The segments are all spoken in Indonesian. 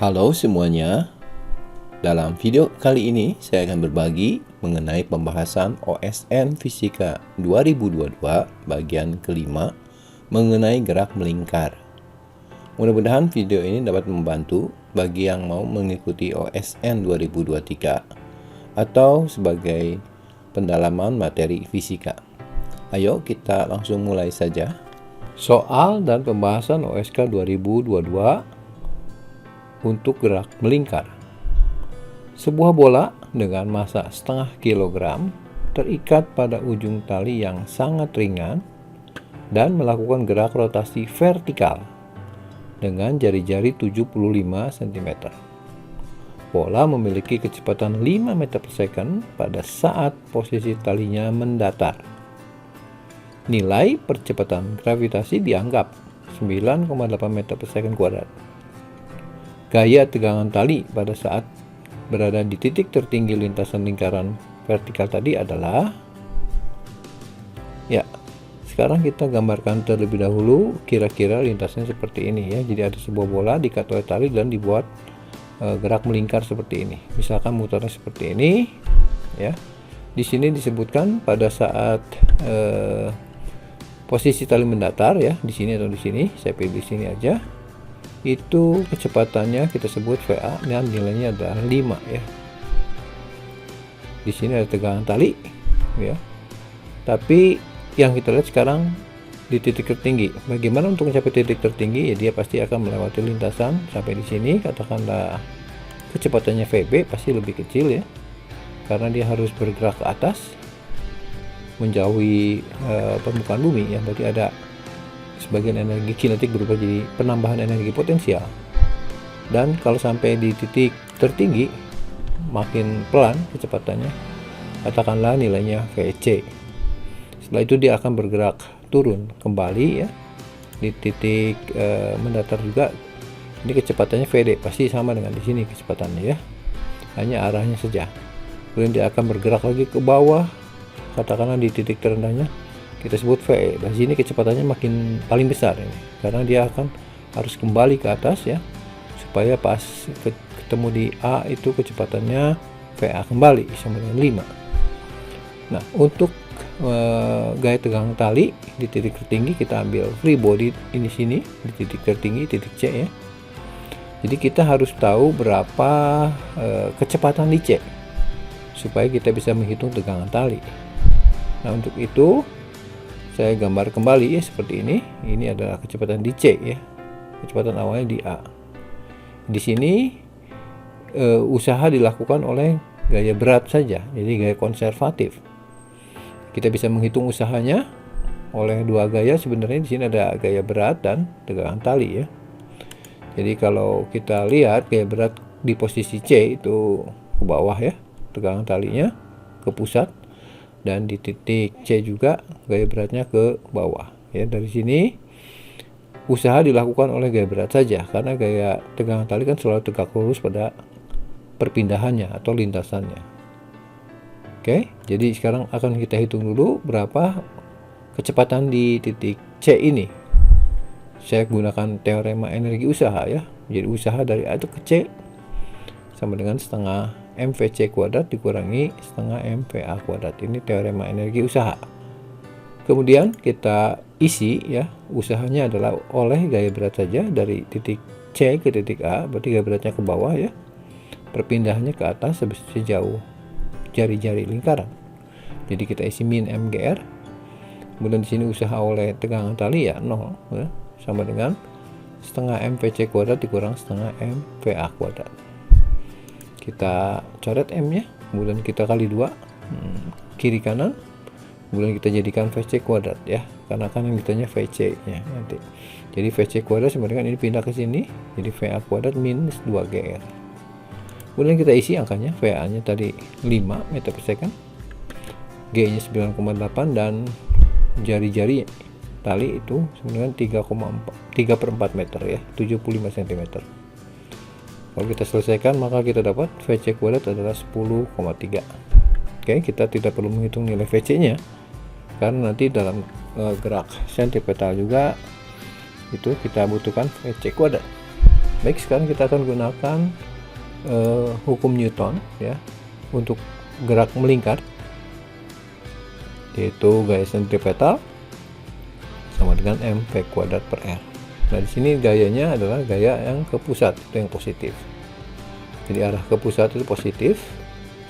Halo semuanya, dalam video kali ini saya akan berbagi mengenai pembahasan OSN Fisika 2022 bagian kelima mengenai gerak melingkar. Mudah-mudahan video ini dapat membantu bagi yang mau mengikuti OSN 2023 atau sebagai pendalaman materi fisika. Ayo kita langsung mulai saja. Soal dan pembahasan OSK 2022 untuk gerak melingkar. Sebuah bola dengan massa setengah kilogram terikat pada ujung tali yang sangat ringan dan melakukan gerak rotasi vertikal dengan jari-jari 75 cm. Bola memiliki kecepatan 5 meter per second pada saat posisi talinya mendatar. Nilai percepatan gravitasi dianggap 9,8 meter per second kuadrat. Gaya tegangan tali pada saat berada di titik tertinggi lintasan lingkaran vertikal tadi adalah, ya, sekarang kita gambarkan terlebih dahulu kira-kira lintasnya seperti ini ya. Jadi ada sebuah bola diikat oleh tali dan dibuat gerak melingkar seperti ini. Misalkan muternya seperti ini, ya. Di sini disebutkan pada saat posisi tali mendatar ya, di sini atau di sini. Saya pilih di sini aja. Itu kecepatannya kita sebut VA dan nilainya adalah 5 ya. Di sini ada tegangan tali ya. Tapi yang kita lihat sekarang di titik tertinggi. Bagaimana untuk mencapai titik tertinggi? Ya dia pasti akan melewati lintasan sampai di sini. Katakanlah kecepatannya VB pasti lebih kecil ya. Karena dia harus bergerak ke atas menjauhi permukaan bumi ya. Berarti ada sebagian energi kinetik berubah jadi penambahan energi potensial. Dan kalau sampai di titik tertinggi makin pelan kecepatannya, katakanlah nilainya VC. Setelah itu dia akan bergerak turun kembali ya. Di titik mendatar juga ini kecepatannya VD, pasti sama dengan di sini kecepatannya ya. Hanya arahnya saja. Kemudian dia akan bergerak lagi ke bawah, katakanlah di titik terendahnya kita sebut VE. Dan sini kecepatannya makin paling besar ini, karena dia akan harus kembali ke atas ya, supaya pas ketemu di A itu kecepatannya VA kembali sama dengan 5. Nah, untuk gaya tegangan tali di titik tertinggi kita ambil free body ini sini di titik tertinggi, titik C ya. Jadi kita harus tahu berapa kecepatan di C supaya kita bisa menghitung tegangan tali. Nah, untuk itu saya gambar kembali ya seperti ini. Ini adalah kecepatan di C ya. Kecepatan awalnya di A. Di sini usaha dilakukan oleh gaya berat saja. Jadi gaya konservatif. Kita bisa menghitung usahanya oleh dua gaya. Sebenarnya di sini ada gaya berat dan tegangan tali ya. Jadi kalau kita lihat gaya berat di posisi C itu ke bawah ya, tegangan talinya ke pusat. Dan di titik C juga gaya beratnya ke bawah ya. Dari sini usaha dilakukan oleh gaya berat saja, karena gaya tegangan tali kan selalu tegak lurus pada perpindahannya atau lintasannya. Oke, jadi sekarang akan kita hitung dulu berapa kecepatan di titik C ini. Saya gunakan teorema energi usaha ya. Jadi usaha dari A ke C sama dengan setengah MVC kuadrat dikurangi setengah MVA kuadrat. Ini teorema energi usaha. Kemudian kita isi ya, usahanya adalah oleh gaya berat saja dari titik C ke titik A, berarti gaya beratnya ke bawah ya. Perpindahannya ke atas sejauh jari-jari lingkaran. Jadi kita isi min MGR. Kemudian di sini usaha oleh tegangan tali ya 0 ya, sama dengan setengah MVC kuadrat dikurang setengah MVA kuadrat. Kita coret M nya, kemudian kita kali 2 kiri kanan, kemudian kita jadikan VC kuadrat ya, karena kan yang ditanya VC nya nanti. Jadi VC kuadrat sama dengan ini pindah ke sini, jadi VA kuadrat minus 2GR. Kemudian kita isi angkanya, VA nya tadi 5 meter per second, G nya 9,8 dan jari-jari tali itu sebenarnya 3/4 meter ya, 75 cm. Kalau kita selesaikan maka kita dapat VC kuadrat adalah 10,3. Oke, kita tidak perlu menghitung nilai VC nya karena nanti dalam gerak sentripetal juga itu kita butuhkan VC kuadrat. Baik, sekarang kita akan gunakan hukum Newton ya untuk gerak melingkar, yaitu gaya sentripetal sama dengan mv kuadrat per r. Nah, di sini gayanya adalah gaya yang ke pusat, itu yang positif. Jadi arah ke pusat itu positif,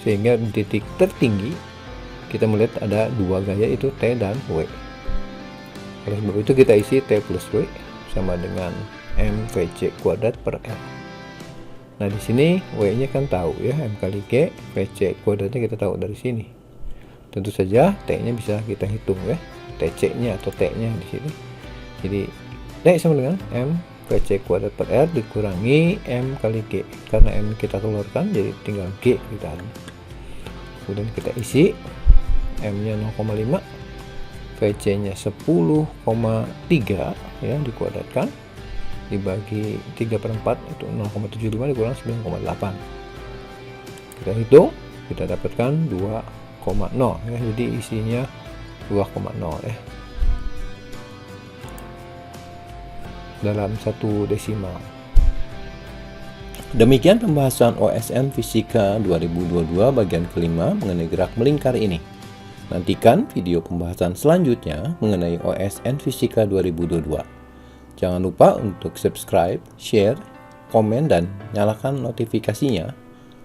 sehingga di titik tertinggi kita melihat ada dua gaya, itu T dan W. Oleh sebab itu kita isi T plus W sama dengan mvc kuadrat per r. Nah, di sini W-nya kan tahu ya, M kali G, VC kuadratnya kita tahu dari sini. Tentu saja T-nya bisa kita hitung ya, TC-nya atau T-nya di sini. Jadi T sama dengan M VC kuadrat per R dikurangi M kali G. Karena M kita keluarkan, jadi tinggal G di dalam. Kemudian kita isi, M-nya 0,5, VC-nya 10,3 ya, dikuadratkan dibagi 3/4 itu 0,75 dikurang 9,8. Kita hitung, kita dapatkan 2,0 ya. Jadi isinya 2,0 ya. Dalam satu desimal. Demikian pembahasan OSN Fisika 2022 bagian kelima mengenai gerak melingkar ini. Nantikan video pembahasan selanjutnya mengenai OSN Fisika 2022. Jangan lupa untuk subscribe, share, komen, dan nyalakan notifikasinya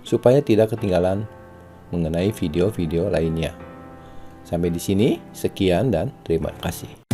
supaya tidak ketinggalan mengenai video-video lainnya. Sampai di sini, sekian dan terima kasih.